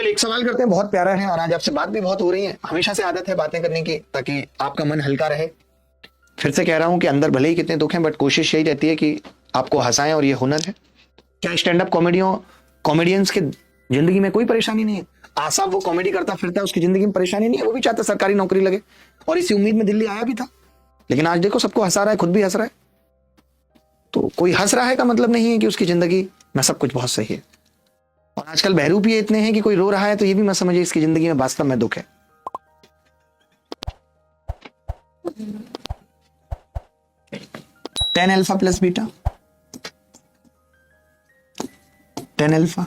चलिए एक सवाल करते हैं, बहुत प्यारा है और आज आपसे बात भी बहुत हो रही है। हमेशा से आदत है बातें करने की ताकि आपका मन हल्का रहे। फिर से कह रहा हूं कि अंदर भले ही कितने दुख हैं बट कोशिश यही रहती है कि आपको हंसाएं और ये हुनर है। क्या स्टैंड अप कॉमेडियंस के जिंदगी में कोई परेशानी नहीं है? आशा वो कॉमेडी करता फिरता है, उसकी जिंदगी में परेशानी नहीं है, वो भी चाहता सरकारी नौकरी लगे और इसी उम्मीद में दिल्ली आया भी था। लेकिन आज देखो सबको हंसा रहा है, खुद भी हंस रहा है। तो कोई हंस रहा है का मतलब नहीं है कि उसकी जिंदगी में सब कुछ बहुत सही है। और आजकल बहरूप ये इतने हैं कि कोई रो रहा है तो ये भी मत समझिए इसकी जिंदगी में वास्तव में दुख है। Tan alpha plus beta, tan alpha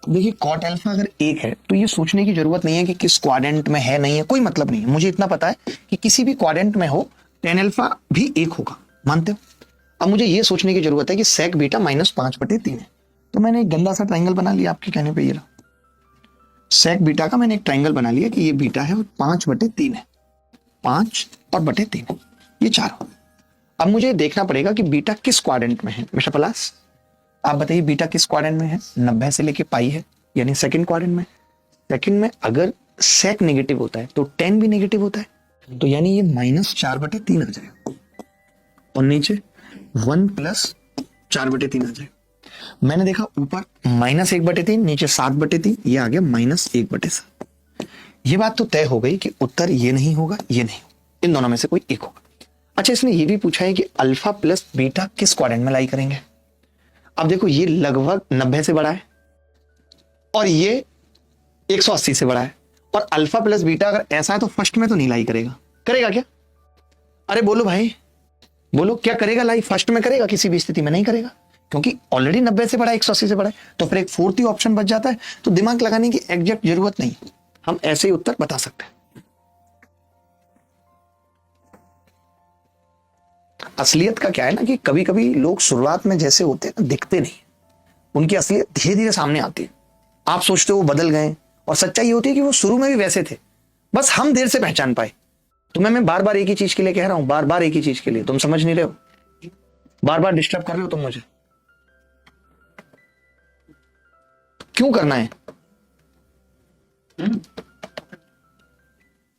देखिए कॉट अल्फा अगर एक है तो ये सोचने की जरूरत नहीं है कि किस क्वाड्रेंट में है, नहीं है, कोई मतलब नहीं है। मुझे इतना पता है कि किसी भी क्वाड्रेंट में हो टेन अल्फा भी एक होगा, मानते हो? अब मुझे ये सोचने की जरूरत है कि सेक बीटा -5/3 है। तो मैंने एक गंदा सा ट्राइंगल बना लिया आपके कहने पे, ये रहा सेक बीटा का। मैंने एक ट्राइंगल बना लिया कि ये बीटा है और 5/3 है, 5 और बटे 3 ये 4 हो। अब मुझे देखना पड़ेगा कि बीटा किस क्वाड्रेंट में है। मिस्टर पलास आप बताइए बीटा किस क्वाड्रेंट में है? 90 से लेके पाई है, यानी सेकंड क्वाड्रेंट में। सेकंड में अगर सेक नेगेटिव होता है तो 10 भी नेगेटिव होता है, तो यानी ये -4/3 आ जाएगा और नीचे 1 + 4/3 आ जाएगा। मैंने देखा ऊपर -1/3, नीचे 7/3, ये आ गया -1/7। ये बात तो तय हो गई कि उत्तर ये नहीं होगा, ये नहीं होगा, इन दोनों में से कोई एक होगा। अच्छा इसने ये भी पूछा है कि अल्फा प्लस बीटा किस क्वाड्रेंट में लाई करेंगे। अब देखो ये लगभग 90 से बड़ा है और ये 180 से बड़ा है, और अल्फा प्लस बीटा अगर ऐसा है तो फर्स्ट में तो नहीं लाई करेगा। करेगा क्या? अरे बोलो भाई बोलो, क्या करेगा? लाई फर्स्ट में करेगा? किसी भी स्थिति में नहीं करेगा, क्योंकि ऑलरेडी 90 से बड़ा है, 180 से बड़ा है। तो फिर एक फोर्थ ही ऑप्शन बच जाता है। तो दिमाग लगाने की एग्जैक्ट जरूरत नहीं, हम ऐसे ही उत्तर बता सकते हैं। असलियत का क्या है ना कि कभी कभी लोग शुरुआत में जैसे होते हैं ना दिखते नहीं, उनकी असलियत धीरे धीरे सामने आती है। आप सोचते हो वो बदल गए और सच्चाई होती है कि वो शुरू में भी वैसे थे, बस हम देर से पहचान पाए। तो मैं बार बार एक ही चीज के लिए कह रहा हूं, बार बार एक ही चीज के लिए। तुम समझ नहीं रहे हो, बार बार डिस्टर्ब कर रहे हो तुम मुझे। क्यों करना है?